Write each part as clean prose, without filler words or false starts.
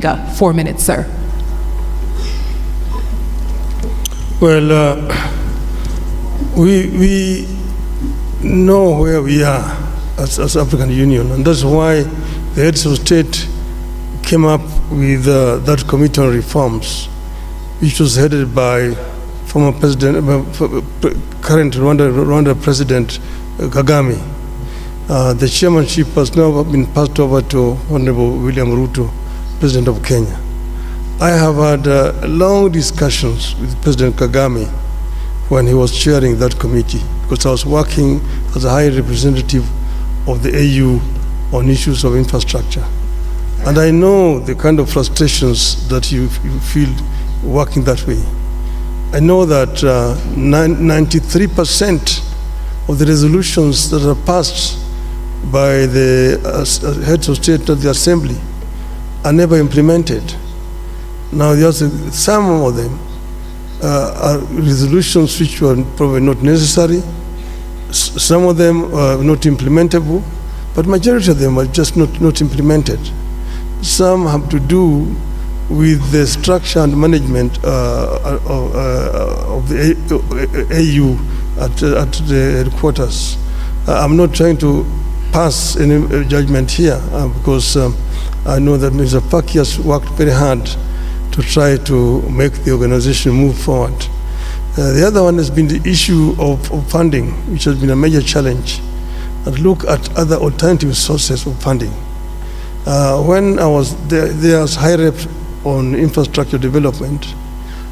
4 minutes, sir. Well, we know where we are as African Union, and that's why the heads of state came up with that committee on reforms, which was headed by former president, current Rwanda President Kagame. The chairmanship has now been passed over to Honorable William Ruto, President of Kenya. I have had long discussions with President Kagame when he was chairing that committee, because I was working as a high representative of the AU on issues of infrastructure. And I know the kind of frustrations that you feel working that way. I know that 93% of the resolutions that are passed by the heads of state at the assembly are never implemented. Now, some of them are resolutions which were probably not necessary. Some of them are not implementable, but majority of them are just not implemented. Some have to do with the structure and management of the AU at the headquarters. I'm not trying to pass any judgment here because I know that Mr. Faki has worked very hard to try to make the organization move forward. The other one has been the issue of funding, which has been a major challenge, and look at other alternative sources of funding. When I was there as high rep on infrastructure development,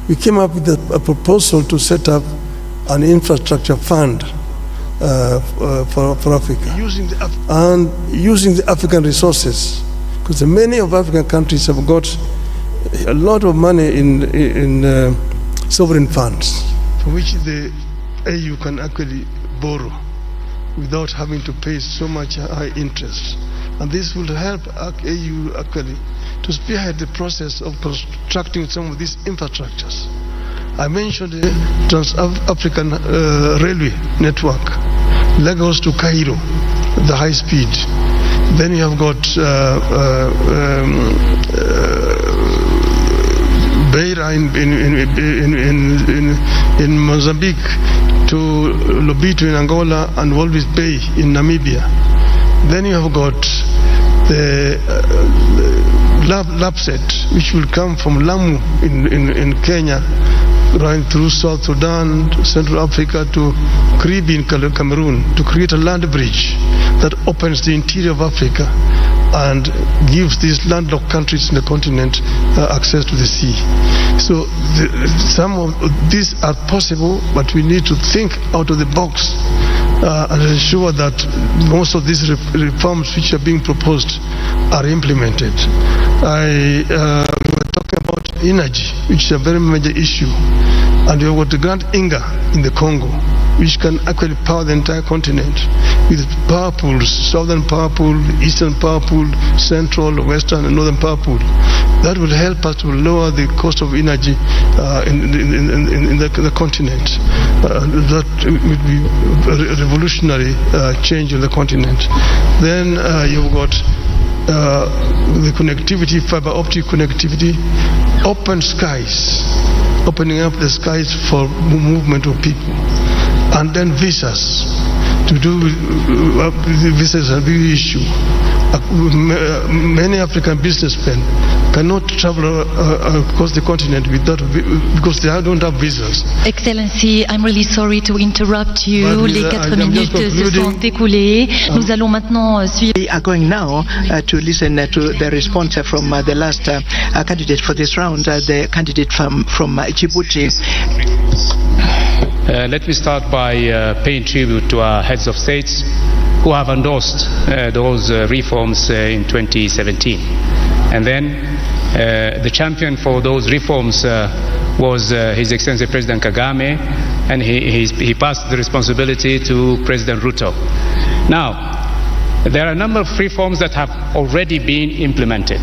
we came up with a proposal to set up an infrastructure fund for Africa, using the African resources, because many of African countries have got a lot of money in sovereign funds, for which the AU can actually borrow without having to pay so much high interest. And this will help AU actually to spearhead the process of constructing some of these infrastructures. I mentioned the Trans-African Railway network, Lagos to Cairo, the high speed. Then you have got Beira in Mozambique to Lobito in Angola and Walvis Bay in Namibia. Then you have got the Lapset, which will come from Lamu in Kenya, running through South Sudan, Central Africa to Karibi in Cameroon, to create a land bridge that opens the interior of Africa and gives these landlocked countries in the continent access to the sea. So some of these are possible, but we need to think out of the box and ensure that most of these reforms which are being proposed are implemented. We were talking about energy, which is a very major issue, and we have got the Grand Inga in the Congo, which can actually power the entire continent with power pools, southern power pool, eastern power pool, central, western, and northern power pool. That will help us to lower the cost of energy in the continent. That would be a revolutionary change in the continent. Then you've got the connectivity, fiber optic connectivity, open skies, opening up the skies for movement of people, and then visas. To do with visas is a big issue. Many African businessmen cannot travel across the continent because they don't have visas. Excellency, I'm really sorry to interrupt you. Les 4 minutes se sont écoulées. Nous allons maintenant suivre. We are going now to listen to the response from the last candidate for this round, the candidate from Djibouti. Let me start by paying tribute to our heads of states who have endorsed those reforms in 2017. And then the champion for those reforms was His Excellency President Kagame, and he passed the responsibility to President Ruto. Now, there are a number of reforms that have already been implemented.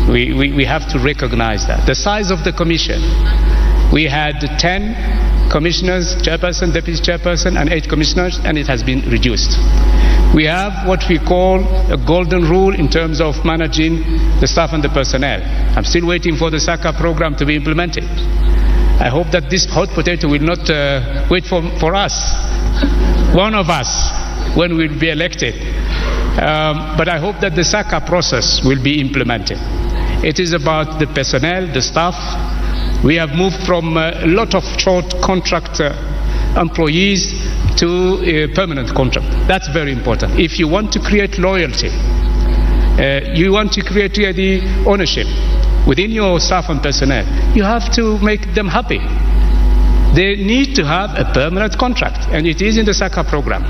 We have to recognize that. The size of the commission, we had 10 commissioners, chairperson, deputy chairperson, and 8 commissioners, and it has been reduced. We have what we call a golden rule in terms of managing the staff and the personnel. I'm still waiting for the SACA program to be implemented. I hope that this hot potato will not wait for us, one of us, when we'll be elected. But I hope that the SACA process will be implemented. It is about the personnel, the staff. We have moved from a lot of short contract employees to a permanent contract. That's very important. If you want to create loyalty, you want to create the ownership within your staff and personnel, you have to make them happy. They need to have a permanent contract, and it is in the SACA program.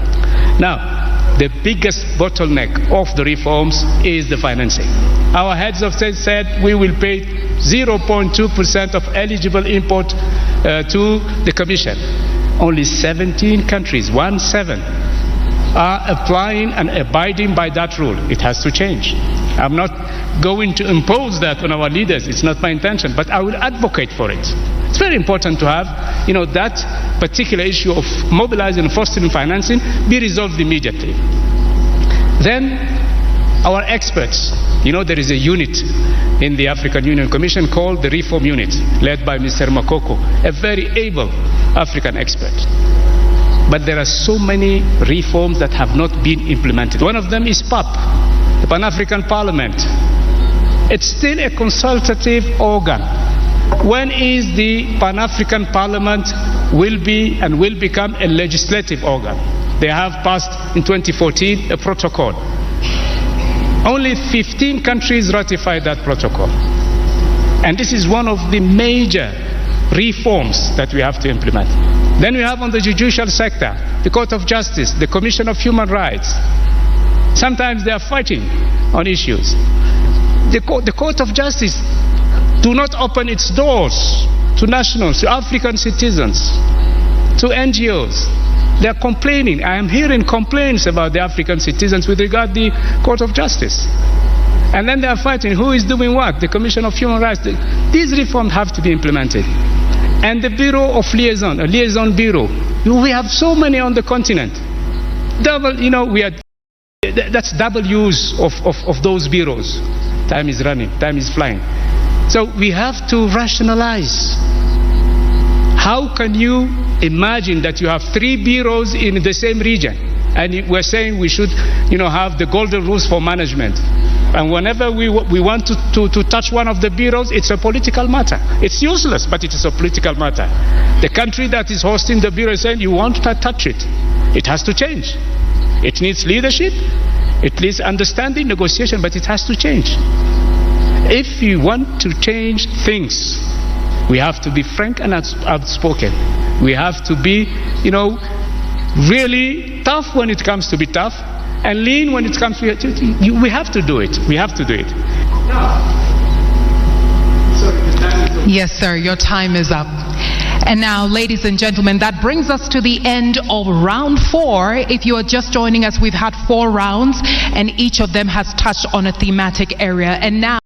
Now, the biggest bottleneck of the reforms is the financing. Our heads of state said we will pay 0.2% of eligible import to the Commission. Only 17 countries, 17, are applying and abiding by that rule. It has to change. I'm not going to impose that on our leaders. It's not my intention, but I will advocate for it. It's very important to have, that particular issue of mobilizing and fostering financing be resolved immediately. Then, our experts, there is a unit in the African Union Commission called the Reform Unit, led by Mr. Makoko, a very able African expert. But there are so many reforms that have not been implemented. One of them is PAP, the Pan-African Parliament. It's still a consultative organ. When is the Pan-African Parliament will become a legislative organ? They have passed in 2014 a protocol. Only 15 countries ratified that protocol. And this is one of the major reforms that we have to implement. Then we have on the judicial sector, the Court of Justice, the Commission of Human Rights. Sometimes they are fighting on issues. The Court of Justice do not open its doors to nationals, to African citizens, to NGOs. They are complaining. I am hearing complaints about the African citizens with regard to the Court of Justice. And then they are fighting who is doing what, the Commission of Human Rights. These reforms have to be implemented. And the Bureau of Liaison, a liaison bureau, we have so many on the continent. That's double use of those bureaus. Time is running, time is flying. So we have to rationalize. How can you imagine that you have 3 bureaus in the same region? And we're saying we should, have the golden rules for management. And whenever we want to touch one of the bureaus, it's a political matter. It's useless, but it is a political matter. The country that is hosting the bureau is saying, you want to touch it. It has to change. It needs leadership. It needs understanding, negotiation, but it has to change. If you want to change things, we have to be frank and outspoken. We have to be, really tough when it comes to be tough, and lean when it comes to we have to do it. We have to do it. Yes, sir, your time is up. And now, ladies and gentlemen, that brings us to the end of round 4. If you are just joining us, we've had 4 rounds, and each of them has touched on a thematic area. And now